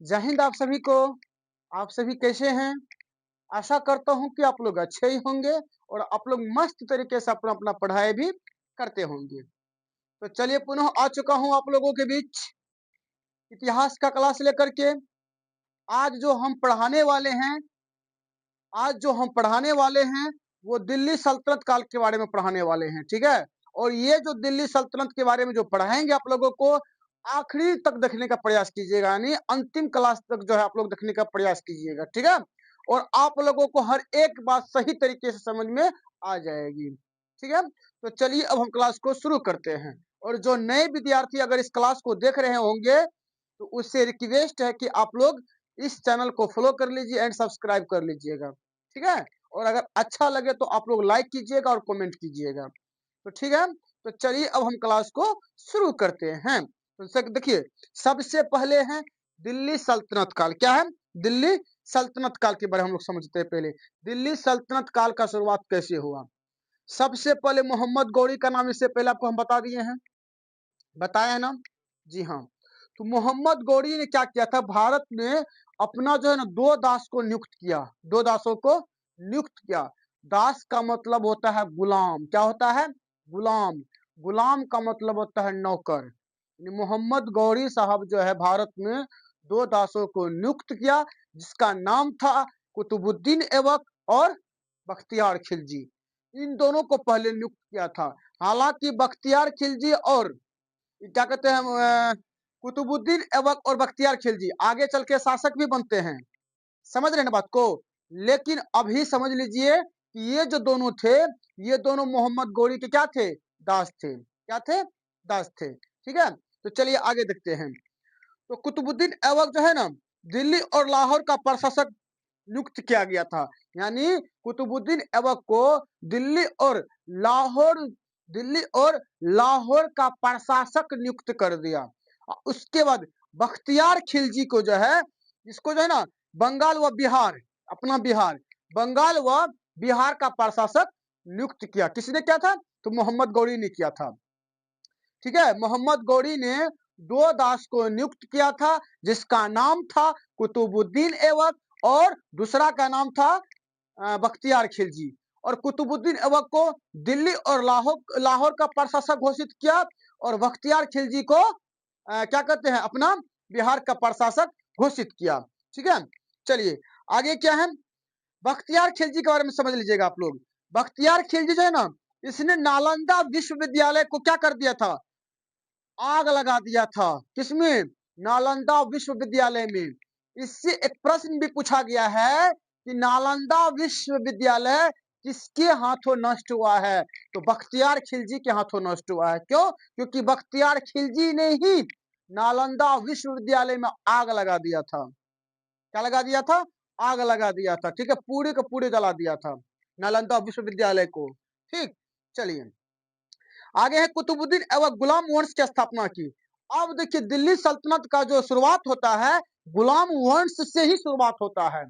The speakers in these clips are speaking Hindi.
जय हिंद आप सभी को। आप सभी कैसे हैं? आशा करता हूँ कि आप लोग अच्छे ही होंगे और आप लोग मस्त तरीके से अपना अपना पढ़ाई भी करते होंगे। तो चलिए पुनः आ चुका हूँ आप लोगों के बीच इतिहास का क्लास लेकर के। आज जो हम पढ़ाने वाले हैं आज जो हम पढ़ाने वाले हैं वो दिल्ली सल्तनत काल के बारे में पढ़ाने वाले हैं, ठीक है। और ये जो दिल्ली सल्तनत के बारे में जो पढ़ाएंगे आप लोगों को, आखिरी तक देखने का प्रयास कीजिएगा, यानी अंतिम क्लास तक जो है आप लोग देखने का प्रयास कीजिएगा, ठीक है। और आप लोगों को हर एक बात सही तरीके से समझ में आ जाएगी, ठीक है। तो चलिए अब हम क्लास को शुरू करते हैं। और जो नए विद्यार्थी अगर इस क्लास को देख रहे होंगे तो उससे रिक्वेस्ट है कि आप लोग इस चैनल को फॉलो कर लीजिए एंड सब्सक्राइब कर लीजिएगा, ठीक है। और अगर अच्छा लगे तो आप लोग लाइक कीजिएगा और कमेंट कीजिएगा, तो ठीक है। तो चलिए अब हम क्लास को शुरू करते हैं। तो देखिए, सबसे पहले है दिल्ली सल्तनत काल। क्या है? दिल्ली सल्तनत काल के बारे में हम लोग समझते हैं। पहले दिल्ली सल्तनत काल का शुरुआत कैसे हुआ। सबसे पहले मोहम्मद गौरी का नाम इससे पहले आपको हम बता दिए हैं, बताया है ना। जी हाँ। तो मोहम्मद गौरी ने क्या किया था, भारत में अपना जो है ना दो दास को नियुक्त किया, दो दासों को नियुक्त किया। दास का मतलब होता है गुलाम। क्या होता है? गुलाम। गुलाम का मतलब होता है नौकर। मोहम्मद गौरी साहब जो है भारत में दो दासों को नियुक्त किया, जिसका नाम था कुतुबुद्दीन ऐबक और बख्तियार खिलजी। इन दोनों को पहले नियुक्त किया था। हालांकि बख्तियार खिलजी और क्या कहते हैं कुतुबुद्दीन ऐबक और बख्तियार खिलजी आगे चल के शासक भी बनते हैं, समझ रहे हैं ना बात को। लेकिन अभी समझ लीजिए कि ये जो दोनों थे, ये दोनों मोहम्मद गौरी के क्या थे? दास थे। क्या थे? दास थे, ठीक है। तो चलिए आगे देखते हैं। तो कुतुबुद्दीन ऐबक जो है ना, दिल्ली और लाहौर का प्रशासक नियुक्त किया गया था। यानी कुतुबुद्दीन ऐबक को दिल्ली और लाहौर दिल्ली और लाहौर का प्रशासक नियुक्त कर दिया। उसके बाद बख्तियार खिलजी को जो है, इसको जो है ना बंगाल व बिहार, अपना बिहार, बंगाल व बिहार का प्रशासक नियुक्त किया। किसने किया था? तो मोहम्मद गौरी ने किया था, ठीक है। मोहम्मद गौरी ने दो दास को नियुक्त किया था, जिसका नाम था कुतुबुद्दीन ऐबक और दूसरा का नाम था बख्तियार खिलजी। और कुतुबुद्दीन ऐबक को दिल्ली और लाहौर का प्रशासक घोषित किया और बख्तियार खिलजी को क्या कहते हैं, अपना बिहार का प्रशासक घोषित किया, ठीक है। चलिए आगे क्या है, बख्तियार खिलजी के बारे में समझ लीजिएगा आप लोग। बख्तियार खिलजी जो है ना, इसने नालंदा विश्वविद्यालय को क्या कर दिया था? आग लगा दिया था। किसमें? नालंदा विश्वविद्यालय में। इससे एक प्रश्न भी पूछा गया है कि नालंदा विश्वविद्यालय किसके हाथों नष्ट हुआ है? तो बख्तियार खिलजी के हाथों नष्ट हुआ है। क्यों? क्योंकि बख्तियार खिलजी ने ही नालंदा विश्वविद्यालय में आग लगा दिया था। क्या लगा दिया था? आग लगा दिया था, ठीक है। पूरे के पूरे जला दिया था नालंदा विश्वविद्यालय को, ठीक। चलिए आगे है कुतुबुद्दीन ऐबक गुलाम वंश की स्थापना की। अब देखिए, दिल्ली सल्तनत का जो शुरुआत होता है गुलाम वंश से ही शुरुआत होता है।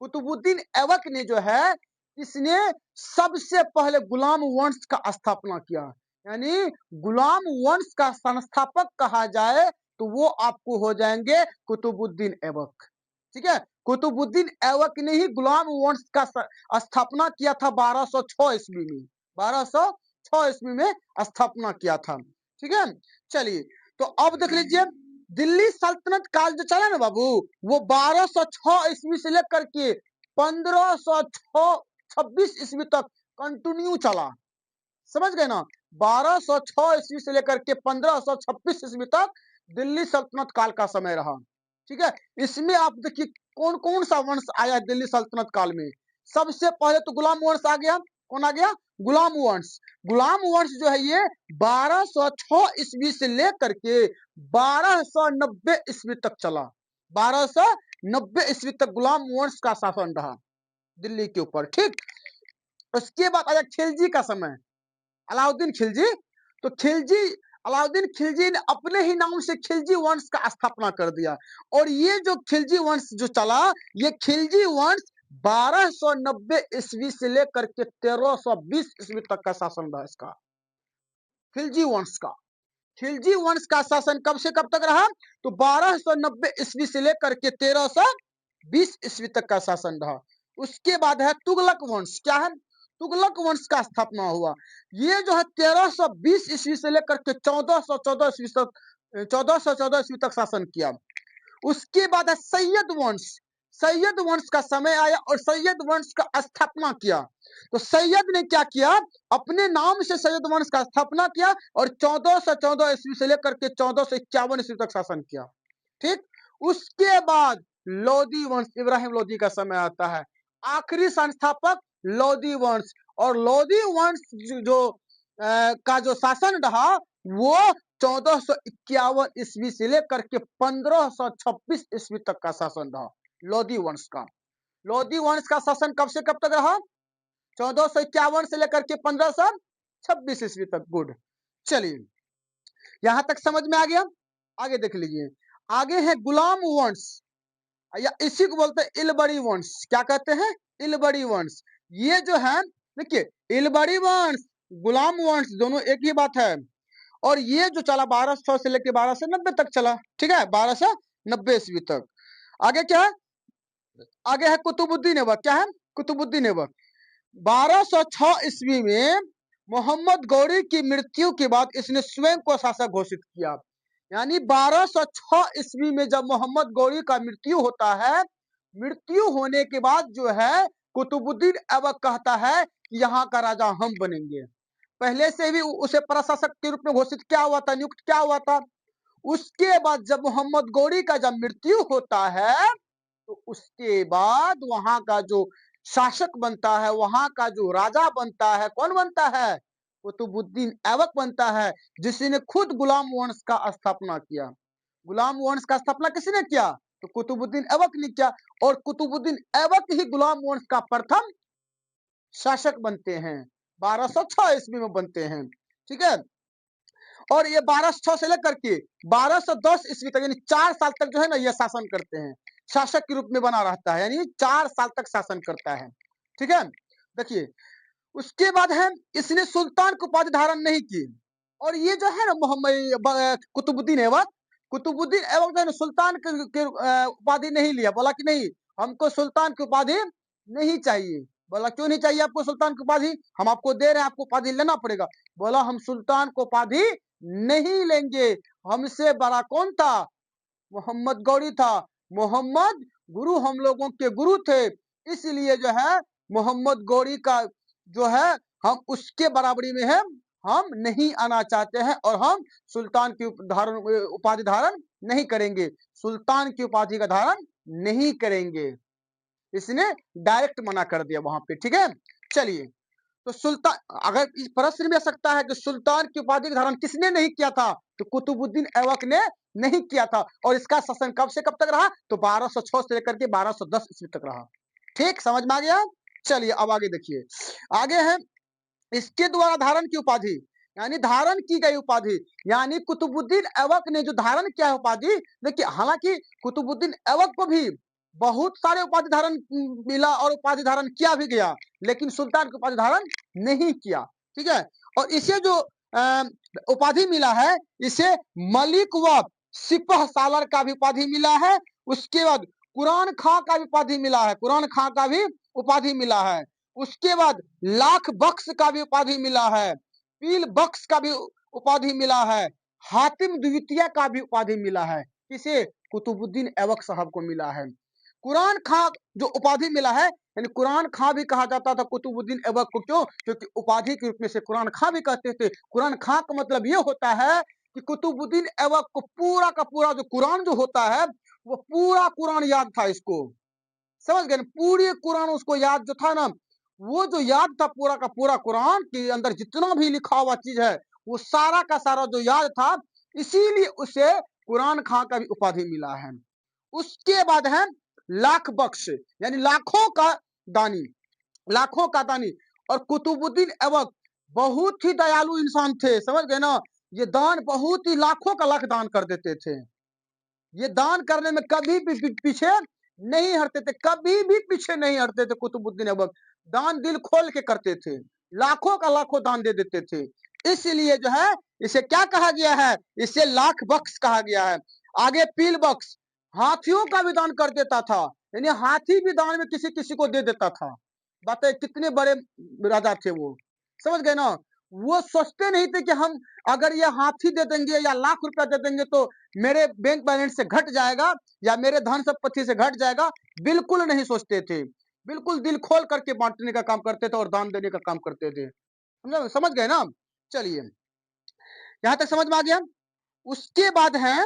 कुतुबुद्दीन ऐबक ने जो है, इसने सबसे पहले गुलाम वंश का स्थापना किया। यानी गुलाम वंश का संस्थापक कहा जाए तो वो आपको हो जाएंगे कुतुबुद्दीन ऐबक, ठीक है। कुतुबुद्दीन ऐबक ने ही गुलाम वंश का स्थापना किया था 1206 ईस्वी में। 1206 ईस्वी में स्थापना किया था, ठीक है। चलिए तो अब देख लीजिए, दिल्ली सल्तनत काल जो चला ना बाबू, वो 1206 ईस्वी से लेकर के 1526 ईस्वी तक कंटिन्यू चला, समझ गए ना। 1206 ईस्वी से लेकर के 1526 ईस्वी तक दिल्ली सल्तनत काल का समय रहा, ठीक है। इसमें आप देखिए कौन कौन सा वंश आया दिल्ली सल्तनत काल में। सबसे पहले तो गुलाम वंश आ गया। कौन आ गया? गुलाम वंश। गुलाम वंश जो है ये 1206 ईस्वी से लेकर के 1290 ईस्वी तक चला। 1290 ईस्वी तक गुलाम वंश का शासन रहा दिल्ली के ऊपर, ठीक। उसके बाद आया खिलजी का समय, अलाउद्दीन खिलजी। तो अलाउद्दीन खिलजी ने अपने ही नाम से खिलजी वंश का स्थापना कर दिया। और ये जो खिलजी वंश जो चला, ये खिलजी वंश 1290 ईस्वी से लेकर के 1320 ईस्वी तक का शासन रहा इसका, खिलजी वंश का। खिलजी वंश का शासन कब से कब तक रहा? तो 1290 ईस्वी से लेकर के 1320 ईस्वी तक का शासन रहा। उसके बाद है तुगलक वंश। क्या है? तुगलक वंश का स्थापना हुआ। ये जो है 1320 ईस्वी से लेकर के 1414 ईस्वी तक 1414 ईस्वी तक शासन किया। उसके बाद है सैयद वंश। सैयद वंश का समय आया और सैयद वंश का स्थापना किया। तो सैयद ने क्या किया? अपने नाम से सैयद वंश का स्थापना किया और 1414 ईस्वी से लेकर के 1451 ईस्वी तक शासन किया। ठीक। उसके बाद लोदी वंश, इब्राहिम लोदी का समय आता है। आखिरी संस्थापक लोदी वंश। और लोदी वंश जो का जो शासन रहा वो 1451 ईस्वी से लेकर के 1526 ईस्वी तक का शासन रहा लोदी वंश का। लोदी वंश का शासन कब से कब तक रहा? 1451 से लेकर के 1526 ईस्वी तक। गुड। चलिए, यहां तक समझ में आ गया। आगे देख लीजिए। आगे है गुलाम वंश, या इसी को बोलते हैं इलबड़ी वंश। क्या कहते हैं? इलबड़ी वंश। ये जो है, देखिए, इलबड़ी वंश, गुलाम वंश दोनों एक ही बात है। और ये जो चला 1200 से लेकर 1290 तक चला। ठीक है, 1290 ईस्वी तक। आगे क्या है? आगे है कुतुबुद्दीन ऐबक। क्या है? कुतुबुद्दीन ऐबक। 1206 ईस्वी में मोहम्मद गौरी की मृत्यु के बाद इसने स्वयं को शासक घोषित किया। यानी 1206 ईस्वी में जब मोहम्मद गौरी का मृत्यु होता है, मृत्यु होने के बाद जो है कुतुबुद्दीन ऐबक कहता है कि यहाँ का राजा हम बनेंगे। पहले से भी उसे प्रशासक के रूप में घोषित क्या हुआ था, नियुक्त क्या हुआ था। उसके बाद जब मोहम्मद गौरी का जब मृत्यु होता है तो उसके बाद वहां का जो शासक बनता है, वहां का जो राजा बनता है, कौन बनता है? कुतुबुद्दीन ऐबक बनता है, जिसने खुद गुलाम वंश का स्थापना किया। गुलाम वंश का स्थापना किसने किया? तो कुतुबुद्दीन ऐबक ने किया। और कुतुबुद्दीन ऐबक ही गुलाम वंश का प्रथम शासक बनते हैं। 1206 ईस्वी में बनते हैं। ठीक है। और ये 1206 से लेकर के 1210 ईस्वी तक, यानी 4 साल तक जो है ना ये शासन करते हैं। शासक के रूप में बना रहता है, यानी 4 साल तक शासन करता है। ठीक है। देखिए, उसके बाद है इसने सुल्तान की उपाधि धारण नहीं की। और ये जो है ना मोहम्मद कुतुबुद्दीन ऐबक, कुतुबुद्दीन ऐबक जो है ना सुल्तान के उपाधि नहीं लिया। बोला कि नहीं, हमको सुल्तान की उपाधि नहीं चाहिए। बोला क्यों नहीं चाहिए आपको सुल्तान की उपाधि? हम आपको दे रहे हैं, आपको उपाधि लेना पड़ेगा। बोला हम सुल्तान को उपाधि नहीं लेंगे। हमसे बड़ा कौन था? मोहम्मद गौरी था। मोहम्मद गुरु हम लोगों के गुरु थे, इसलिए जो है मोहम्मद गौरी का जो है हम उसके बराबरी में है, हम नहीं आना चाहते हैं और हम सुल्तान की उपाधि धारण नहीं करेंगे, सुल्तान की उपाधि का धारण नहीं करेंगे। इसने डायरेक्ट मना कर दिया वहां पे। ठीक है। चलिए, तो सुल्तान, अगर इस प्रश्न में आ सकता है कि सुल्तान की उपाधि का धारण किसने नहीं किया था, तो कुतुबुद्दीन ऐबक ने नहीं किया था। और इसका शासन कब से कब तक रहा? तो 1206 से लेकर के 1210 ईस्वी तक रहा। ठीक, समझ में आ गया। चलिए अब आगे देखिए। आगे है इसके द्वारा धारण की उपाधि, यानी धारण की गई उपाधि, यानी कुतुबुद्दीन ऐबक ने जो धारण किया है उपाधि। देखिए, हालांकि कुतुबुद्दीन ऐबक को भी बहुत सारे उपाधि धारण मिला और उपाधि धारण किया भी गया, लेकिन सुल्तान की उपाधि धारण नहीं किया। ठीक है। और इसे जो उपाधि मिला है, इसे मलिक व सिपह सालर का भी उपाधि मिला है। उसके बाद कुरान खां का भी उपाधि मिला है, कुरान खां का भी उपाधि मिला है। उसके बाद लाख बख्श का भी उपाधि मिला है, पील बख्श का भी उपाधि मिला है, हातिम द्वितीय का भी उपाधि मिला है। किसे? कुतुबुद्दीन ऐबक साहब को मिला है। कुरान खां जो उपाधि मिला है, यानी कुरान खां भी कहा जाता था कुतुबुद्दीन ऐबक को। क्यों? क्योंकि उपाधि के रूप में से कुरान खां भी कहते थे। कुरान खां का मतलब ये होता है कि कुतुबुद्दीन ऐबक को पूरा का पूरा जो कुरान जो होता है, वो पूरा कुरान याद था इसको। समझ गए ना? पूरी कुरान उसको याद जो था ना, वो जो याद था पूरा का पूरा कुरान के अंदर जितना भी लिखा हुआ चीज है, वो सारा का सारा जो याद था, इसीलिए उसे कुरान खां का भी उपाधि मिला है। उसके बाद है लाख बख्श, यानी लाखों का दानी, लाखों का दानी। और कुतुबुद्दीन ऐबक बहुत ही दयालु इंसान थे। समझ गए ना? ये दान बहुत ही लाखों का लाख दान कर देते थे। ये दान करने में कभी भी पीछे नहीं हटते थे, कभी भी पीछे नहीं हटते थे कुतुबुद्दीन ऐबक। दान दिल खोल के करते थे, लाखों का लाखों दान दे देते थे। इसलिए जो है इसे क्या कहा गया है, इसे लाख बख्श कहा गया है। आगे पील बख्श, हाथियों का भी दान कर देता था, यानी हाथी भी दान में किसी किसी को दे देता था। बताइए कितने बड़े राजा थे वो, समझ गए ना। वो सोचते नहीं थे कि हम अगर ये हाथी दे देंगे या लाख रुपया दे देंगे तो मेरे बैंक बैलेंस से घट जाएगा या मेरे धन संपत्ति से घट जाएगा, बिल्कुल नहीं सोचते थे। बिल्कुल दिल खोल करके बांटने का काम करते थे और दान देने का काम करते थे। समझ गए ना। चलिए यहां तक समझ में आ गया। उसके बाद है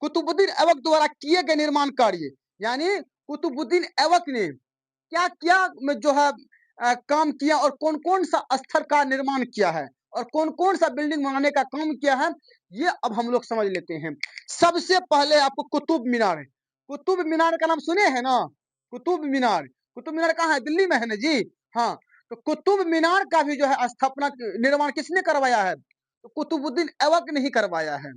कुतुबुद्दीन ऐबक द्वारा किए गए निर्माण कार्य, यानी कुतुबुद्दीन ऐबक ने क्या क्या जो है काम किया और कौन कौन सा स्थल का निर्माण किया है और कौन कौन सा बिल्डिंग बनाने का काम किया है, ये अब हम लोग समझ लेते हैं। सबसे पहले आपको कुतुब मीनार, कुतुब मीनार का नाम सुने हैं ना। कुतुब मीनार, कुतुब मीनार कहाँ है, दिल्ली में है ना जी। हाँ, तो कुतुब मीनार का भी जो है स्थापना निर्माण किसने करवाया है, तो कुतुबुद्दीन ऐबक ने ही करवाया है।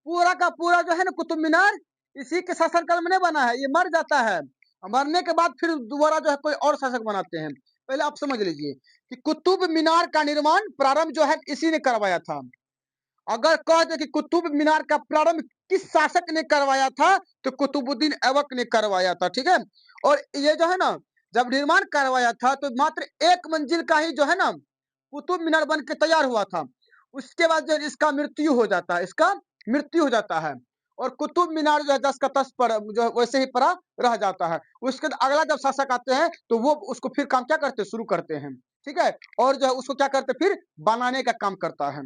पूरा का पूरा जो है ना कुतुब मीनार इसी के शासनकाल में नहीं बना है, ये मर जाता है, मरने के बाद फिर दोबारा जो है कोई और शासक बनाते हैं। पहले आप समझ लीजिए कि कुतुब मीनार का निर्माण प्रारंभ जो है इसी ने करवाया था। अगर कह दे कि कुतुब मीनार का प्रारंभ किस शासक ने करवाया था, तो कुतुबुद्दीन ऐबक ने करवाया था, ठीक है। और ये जो है ना जब निर्माण करवाया था तो मात्र एक मंजिल का ही जो है ना कुतुब मीनार बन के तैयार हुआ था। उसके बाद जो इसका मृत्यु हो जाता है, इसका मृत्यु हो जाता है और कुतुब मीनार जो है 10 का 10 पर जो वैसे ही पड़ा रह जाता है। उसके बाद अगला जब शासक आते हैं तो वो उसको फिर काम क्या करते हैं, शुरू करते हैं, ठीक है। और जो है उसको क्या करते हैं, फिर बनाने का काम करता है,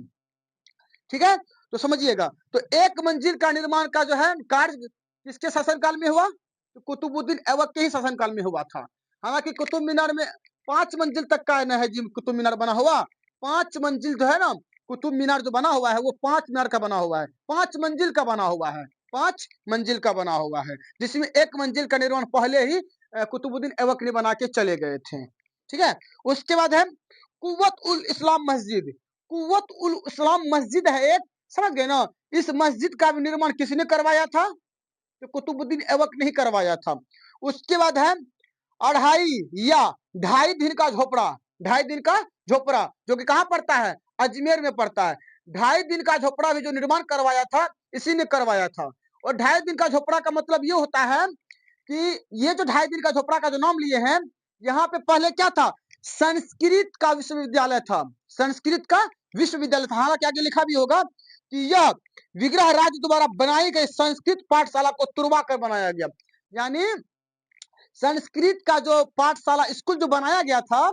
ठीक है। तो समझिएगा, तो एक मंजिल का निर्माण का जो है कार्य किसके शासनकाल में हुआ, तो कुतुबुद्दीन ऐबक के ही शासनकाल में हुआ था। हालांकि कुतुब मीनार में 5 मंजिल तक का न है जी कुतुब मीनार बना हुआ, 5 मंजिल जो है ना कुतुब मीनार जो बना हुआ है वो 5 मीनार का बना हुआ है, 5 मंजिल का बना हुआ है, 5 मंजिल का बना हुआ है, जिसमें एक मंजिल का निर्माण पहले ही कुतुबुद्दीन ऐबक ने बना के चले गए थे, ठीक है। उसके बाद है कुव्वत उल इस्लाम मस्जिद, कुव्वत उल इस्लाम मस्जिद है एक, समझ गए ना। इस मस्जिद का भी निर्माण किसने करवाया था, तो कुतुबुद्दीन ऐबक ने ही करवाया था। उसके बाद है 2.5 या 2.5 दिन का झोपड़ा, 2.5 दिन का झोपड़ा जो कि कहाँ पड़ता है, अजमेर में पड़ता है। 2.5 दिन का झोपड़ा भी जो निर्माण करवाया था इसी ने करवाया था। और 2.5 दिन का झोपड़ा का मतलब ये होता है कि ये जो 2.5 दिन का झोपड़ा का जो नाम लिए हैं, यहाँ पे पहले क्या था, संस्कृत का विश्वविद्यालय था, संस्कृत का विश्वविद्यालय था। हालांकि आगे लिखा भी होगा कि यह विग्रह राज द्वारा बनाई गई संस्कृत पाठशाला को तुड़वा कर बनाया गया, यानी संस्कृत का जो पाठशाला स्कूल जो बनाया गया था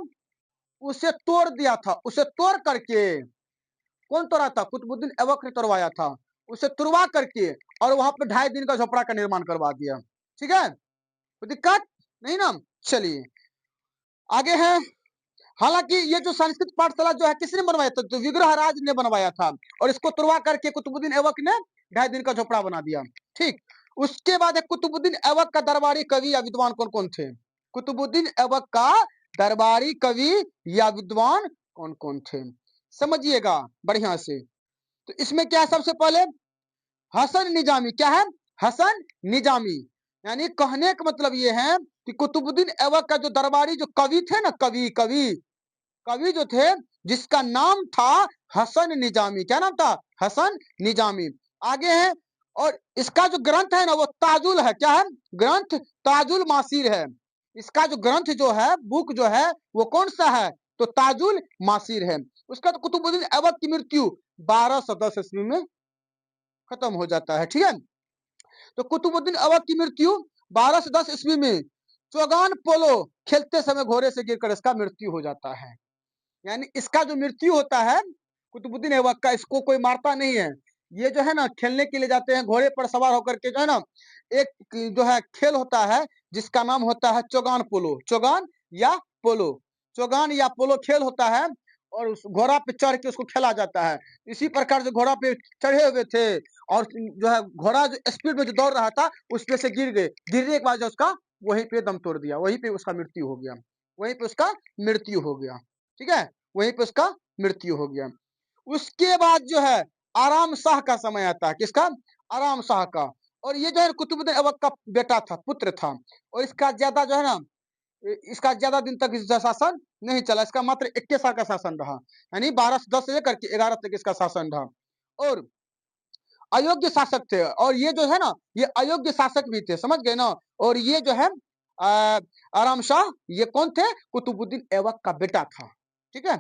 उसे तोड़ दिया था, उसे तोड़ करके, कौन तोड़ा था, कुतुबुद्दीन ऐबक ने तोड़वाया था, उसे तुड़वा करके और वहां पे 2.5 दिन का झोपड़ा का निर्माण करवा दिया, ठीक है। तो दिक्कत नहीं ना। चलिए आगे है, हालांकि ये जो संस्कृत पाठशाला जो है किसने बनवाया था, तो विग्रह राज ने बनवाया था और इसको तुड़वा करके कुतुबुद्दीन ऐबक ने 2.5 दिन का झोपड़ा बना दिया, ठीक। उसके बाद है कुतुबुद्दीन ऐबक का दरबारी कवि या विद्वान कौन कौन थे, कुतुबुद्दीन ऐबक का दरबारी कवि या विद्वान कौन कौन थे, समझिएगा बढ़िया से। तो इसमें क्या है, सबसे पहले हसन निजामी, क्या है, हसन निजामी, यानी कहने का मतलब ये है कि कुतुबुद्दीन ऐबक का जो दरबारी जो कवि थे ना, कवि कवि कवि जो थे जिसका नाम था हसन निजामी, क्या नाम था, हसन निजामी। आगे है, और इसका जो ग्रंथ है ना वो ताजुल है, क्या है, ग्रंथ ताजुल मासीर है। इसका जो ग्रंथ जो है, बुक जो है वो कौन सा है, तो ताजुल मासीर है। उसका तो कुतुबुद्दीन ऐबक की मृत्यु 1210 ईस्वी में खत्म हो जाता है, ठीक है। तो कुतुबुद्दीन ऐबक की मृत्यु 1210 ईस्वी में चौगान पोलो खेलते समय घोड़े से गिरकर इसका मृत्यु हो जाता है। यानी इसका जो मृत्यु होता है कुतुबुद्दीन ऐबक का, इसको कोई मारता नहीं है, ये जो है ना खेलने के लिए जाते हैं घोड़े पर सवार होकर के, जो है ना एक जो है खेल होता है जिसका नाम होता है चौगान पोलो, चौगान या पोलो, चौगान या पोलो खेल होता है और उस घोड़ा पे चढ़ के उसको खेला जाता है। इसी प्रकार जो घोड़ा पे चढ़े हुए थे और जो है घोड़ा जो स्पीड में जो दौड़ रहा था उस पे से गिर गए, गिरने के बाद जो उसका वहीं पे दम तोड़ दिया, वहीं पे उसका मृत्यु हो गया, वहीं पे उसका मृत्यु हो गया, ठीक है, वहीं पे उसका मृत्यु हो गया। उसके बाद जो है आराम शाह का समय आता है, किसका, आराम शाह का। और ये जो है कुतुबुद्दीन ऐबक का बेटा था, पुत्र था, और इसका ज्यादा जो है ना इसका ज्यादा दिन तक इसका शासन नहीं चला, इसका मात्र 21 साल का शासन रहा, यानी 1210 से लेकर के 11 तक इसका शासन रहा। और अयोग्य शासक थे, और ये जो है ना, ये अयोग्य शासक भी थे, समझ गए ना। और ये जो है आराम शाह, ये कौन थे? कुतुबुद्दीन ऐबक का बेटा था। ठीक है,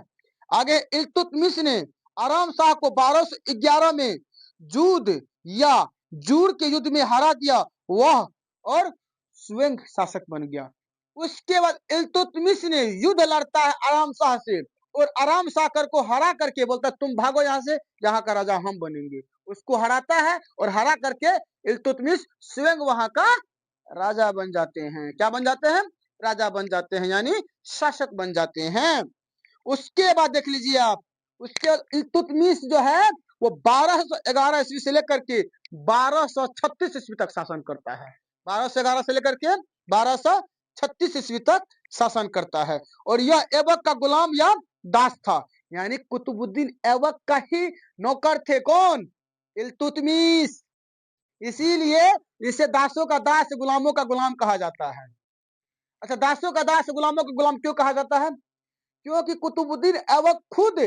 आगे इल्तुतमिश ने आराम शाह को 1211 में जूद या जूर के युद्ध में हरा दिया, वह और स्वयं शासक बन गया। उसके बाद इल्तुतमिश ने युद्ध लड़ता है आराम शाह से, और आराम शाह कर को हरा करके बोलता है तुम भागो यहाँ से, यहाँ का राजा हम बनेंगे। उसको हराता है, और हरा करके इल्तुतमिश स्वयं वहां का राजा बन जाते हैं। क्या बन जाते हैं? राजा बन जाते हैं, यानी शासक बन जाते हैं। उसके बाद देख लीजिए आप, उसके इल्तुतमिश जो है वो 1211 ईस्वी से लेकर के 1236 ईस्वी तक शासन करता है। 1211 से लेकर के 1236 ईस्वी तक शासन करता है। और यह ऐबक का गुलाम या दास था, यानी कुतुबुद्दीन ऐबक का ही नौकर थे। कौन? इल्तुतमिश। इसीलिए इसे दासों का दास, गुलामों का गुलाम कहा जाता है। अच्छा, दासों का दास, गुलामों का गुलाम क्यों कहा जाता है? क्योंकि कुतुबुद्दीन ऐबक खुद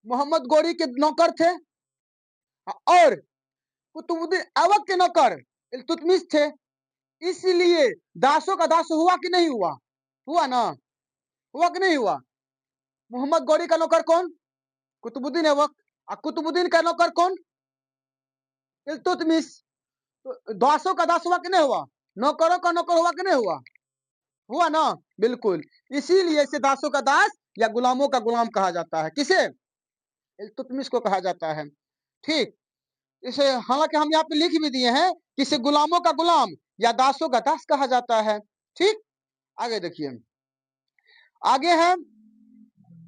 मोहम्मद गोरी के नौकर थे, और कुतुबुद्दीन ऐबक के नौकर इल्तुतमिश थे। इसलिए दासों का दास हुआ कि नहीं हुआ? हुआ ना? हुआ कि नहीं हुआ? मोहम्मद गोरी का नौकर कौन? कुतुबुद्दीन ऐबक। और कुतुबुद्दीन का नौकर कौन? इल्तुतमिश। तो दासों का दास हुआ कि नहीं हुआ? नौकरों का नौकर हुआ कि नहीं हुआ? हुआ ना? बिल्कुल। इसीलिए इसे दासों का दास या गुलामों का गुलाम कहा जाता है। किसे? इल्तुतमिश को कहा जाता है। ठीक, इसे हालांकि हम यहाँ पे लिख भी दिए हैं कि इसे गुलामों का गुलाम या दासों का दास कहा जाता है। ठीक, आगे देखिए, आगे है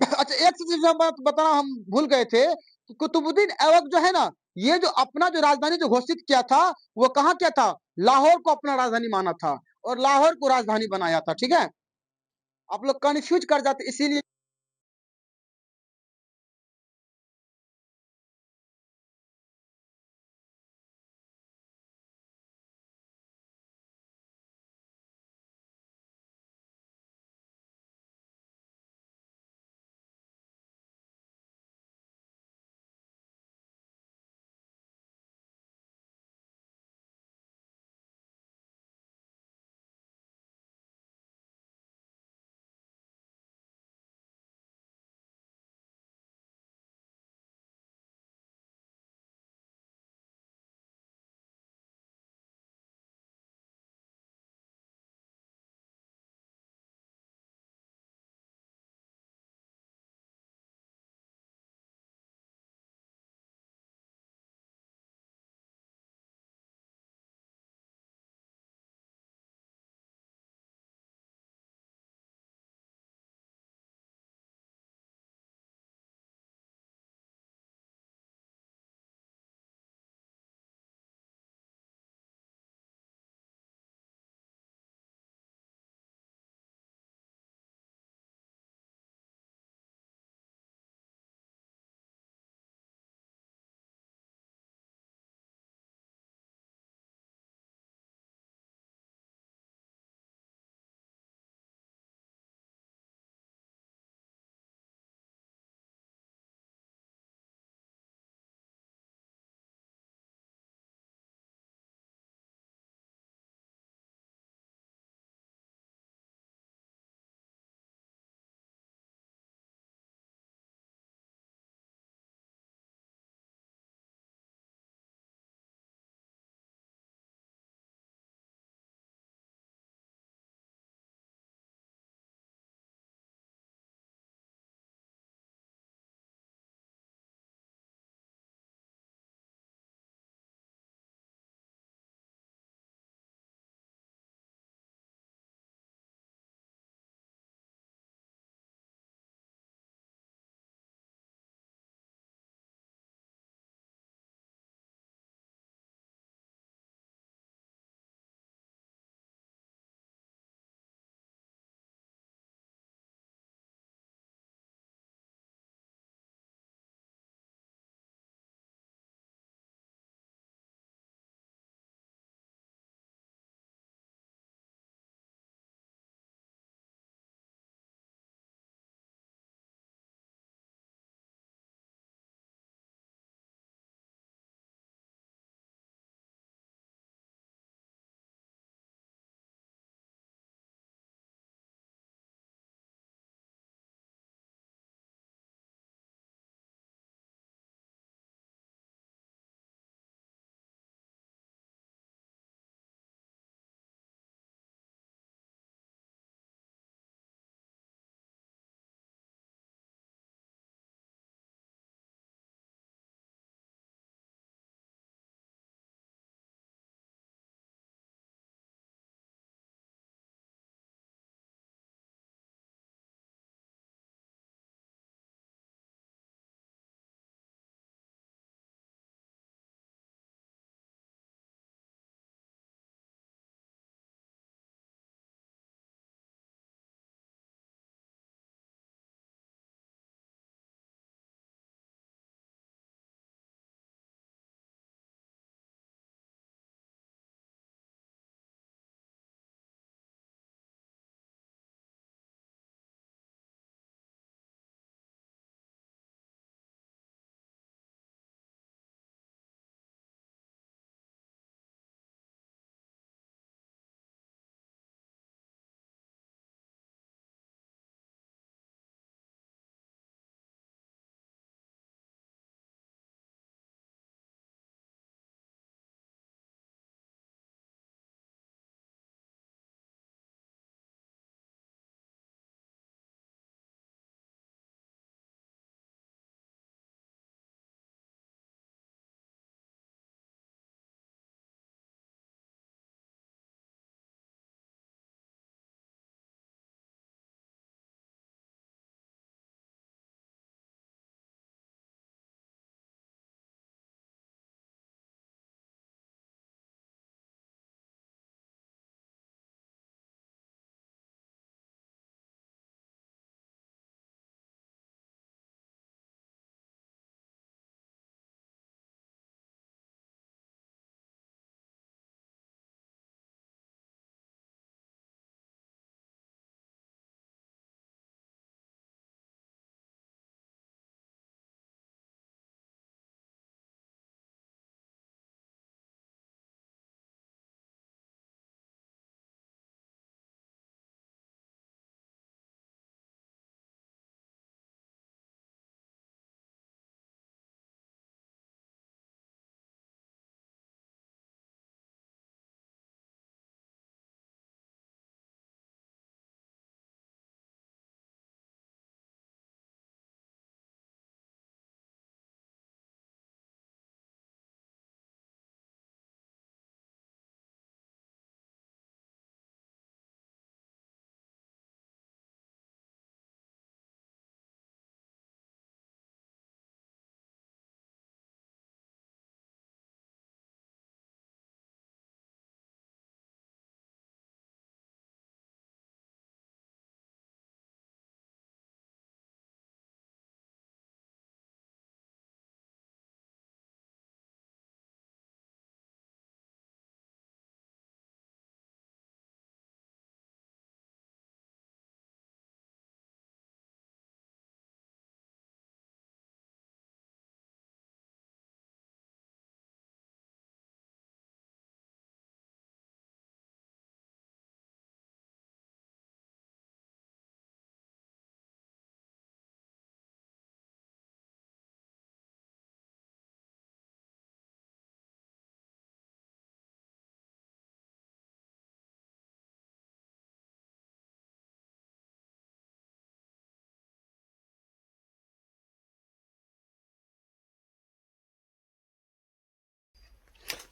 अच्छा, एक चीज बात बताना हम भूल गए थे कि कुतुबुद्दीन ऐबक जो है ना, ये जो अपना जो राजधानी जो घोषित किया था, वो कहाँ किया था? लाहौर को अपना राजधानी माना था, और लाहौर को राजधानी बनाया था। ठीक है, आप लोग कंफ्यूज कर जाते, इसीलिए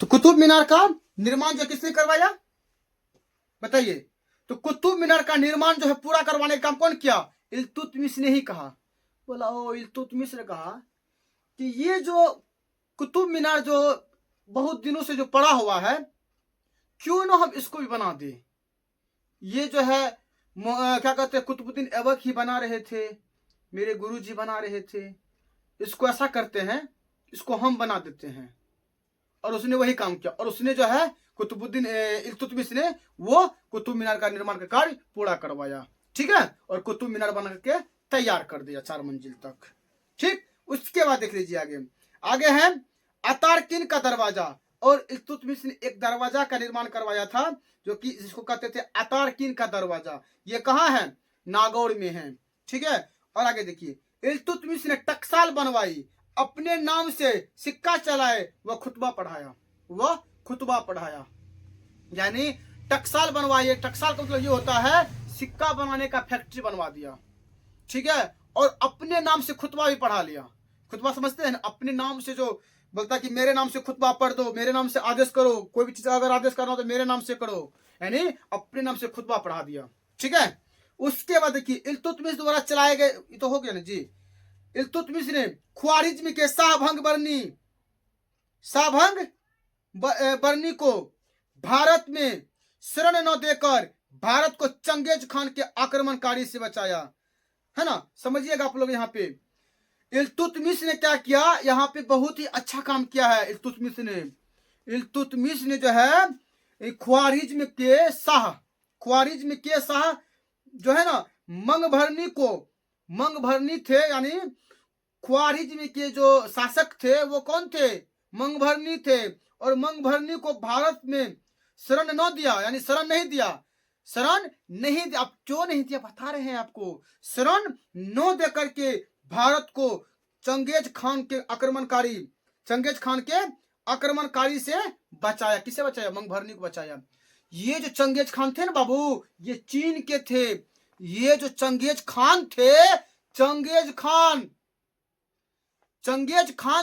तो कुतुब मीनार का निर्माण जो किसने करवाया बताइए? तो कुतुब मीनार का निर्माण जो है पूरा करवाने का काम कौन किया? इल्तुतमिश ने ही कहा। बोला ओ इल्तुतमिश ने कहा कि ये जो कुतुब मीनार जो बहुत दिनों से जो पड़ा हुआ है, क्यों ना हम इसको भी बना दे। ये जो है क्या कहते हैं, कुतुबुद्दीन ऐबक ही बना रहे थे, मेरे गुरुजी बना रहे थे, इसको ऐसा करते हैं, इसको हम बना देते हैं। और उसने वही काम किया, और उसने जो है कुतुबुद्दीन इल्तुतमिश ने वो कुतुब मीनार का निर्माण का कार्य पूरा करवाया। ठीक है, और कुतुब मीनार बना करके तैयार कर दिया 4 मंजिल तक। ठीक, उसके बाद देख लीजिए आगे। आगे है अतारकिन का दरवाजा, और इल्तुतमिश ने एक दरवाजा का निर्माण करवाया था जो कि जिसको कहते थे अतारकिन का दरवाजा। ये कहाँ है? नागौर में है। ठीक है, और आगे देखिए, इल्तुतमिश ने टकसाल बनवाई, अपने नाम से सिक्का चलाए, वह खुतबा पढ़ाया, वह खुतबा पढ़ाया। यानी टकसाल बनवाई, टकसाल का मतलब ये होता है सिक्का बनाने का फैक्ट्री बनवा दिया। ठीक है, और अपने नाम से खुतबा भी पढ़ा लिया। खुतबा समझते हैं ना, अपने नाम से जो बोलता कि मेरे नाम से खुतबा पढ़ दो, मेरे नाम से आदेश करो, कोई भी चीज अगर आदेश करना हो तो मेरे नाम से करो, यानी अपने नाम से खुतबा पढ़ा दिया। ठीक है, उसके बाद देखिए इल्तुतमिश द्वारा चलाए गए, ये तो हो गया ना जी। इल्तुतमिश ने ख्वारिज्म के शाहभंग बरनी को भारत में शरण न देकर भारत को चंगेज खान के आक्रमणकारी से बचाया। है ना, समझिएगा आप लोग। यहाँ पे इल्तुतमिश ने क्या किया, यहाँ पे बहुत ही अच्छा काम किया है इल्तुतमिश ने जो है ख्वारिज्म के शाह जो है ना मंगभरनी थे, यानी ख्वारिज्म के जो शासक थे वो कौन थे? मंगभरनी थे। और मंगभरनी को भारत में शरण न दिया, यानी शरण नहीं दिया। अब क्यों नहीं दिया बता रहे हैं आपको। शरण न दे करके भारत को चंगेज खान के आक्रमणकारी से बचाया। किसे बचाया? मंगभरनी को बचाया। ये जो चंगेज खान थे ना बाबू, ये चीन के थे। ये जो चंगेज खान थे, चंगेज खान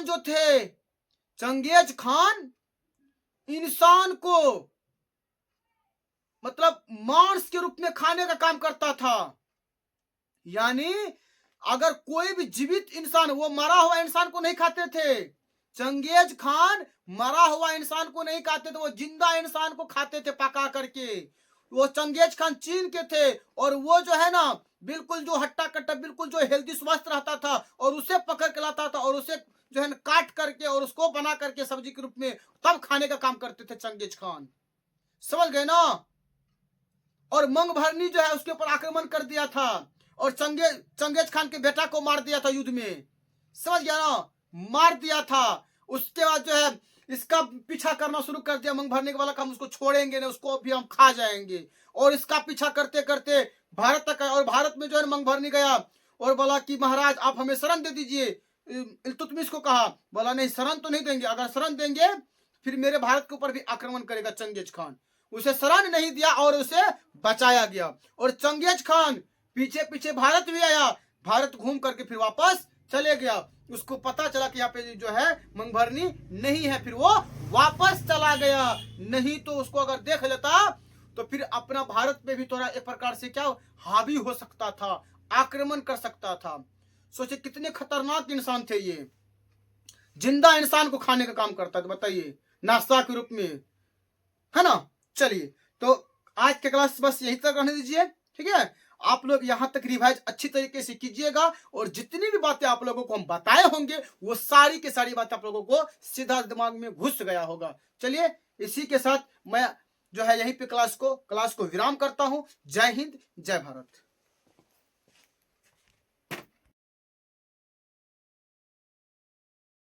जो थे, चंगेज खान इंसान को मतलब मांस के रूप में खाने का काम करता था। यानी अगर कोई भी जीवित इंसान, वो मरा हुआ इंसान को नहीं खाते थे। चंगेज खान मरा हुआ इंसान को नहीं खाते थे, वो जिंदा इंसान को खाते थे पका करके। वो चंगेज खान चीन के थे, और वो जो है ना बिल्कुल जो हट्टा कट्टा बिल्कुल जो हेल्दी स्वस्थ रहता था, और उसे पकड़ के लाता था, और उसे जो है काट करके और उसको बना करके सब्जी के रूप में तब खाने का काम करते थे चंगेज खान। समझ गए ना? और मंगभरनी जो है उसके ऊपर आक्रमण कर दिया था, और चंगेज खान के बेटा को मार दिया था युद्ध में। समझ गया ना? मार दिया था। उसके बाद जो है इसका पीछा करना शुरू कर दिया मंगभरनी वाला का, हम उसको छोड़ेंगे नहीं, उसको भी हम खा जाएंगे। और इसका पीछा करते करते भारत तक आया, और भारत में जो है मंगभरनी गया और बोला कि महाराज आप हमें शरण दे दीजिए। इल्तुतमिश को कहा, बोला नहीं शरण तो नहीं देंगे, अगर शरण देंगे फिर मेरे भारत के ऊपर भी आक्रमण करेगा चंगेज खान। उसे शरण नहीं दिया और उसे बचाया गया। और चंगेज खान पीछे पीछे भारत भी आया, भारत घूम करके फिर वापस चले गया। उसको पता चला कि यहाँ पे जो है मंगभरनी नहीं है, फिर वो वापस चला गया। नहीं तो उसको अगर देख लेता तो फिर अपना भारत में भी थोड़ा एक प्रकार से क्या हावी हो सकता था, आक्रमण कर सकता था। सोचे कितने खतरनाक इंसान थे ये, जिंदा इंसान को खाने का काम करता था, बताइए, नाश्ता के रूप में। है ना? चलिए, तो आज के क्लास बस यही तक रहने दीजिए। ठीक है, आप लोग यहाँ तक रिवाइज अच्छी तरीके से कीजिएगा, और जितनी भी बातें आप लोगों को हम बताए होंगे वो सारी की सारी बातें आप लोगों को सीधा दिमाग में घुस गया होगा। चलिए, इसी के साथ मैं जो है यहीं पे क्लास को विराम करता हूँ। जय हिंद, जय भारत।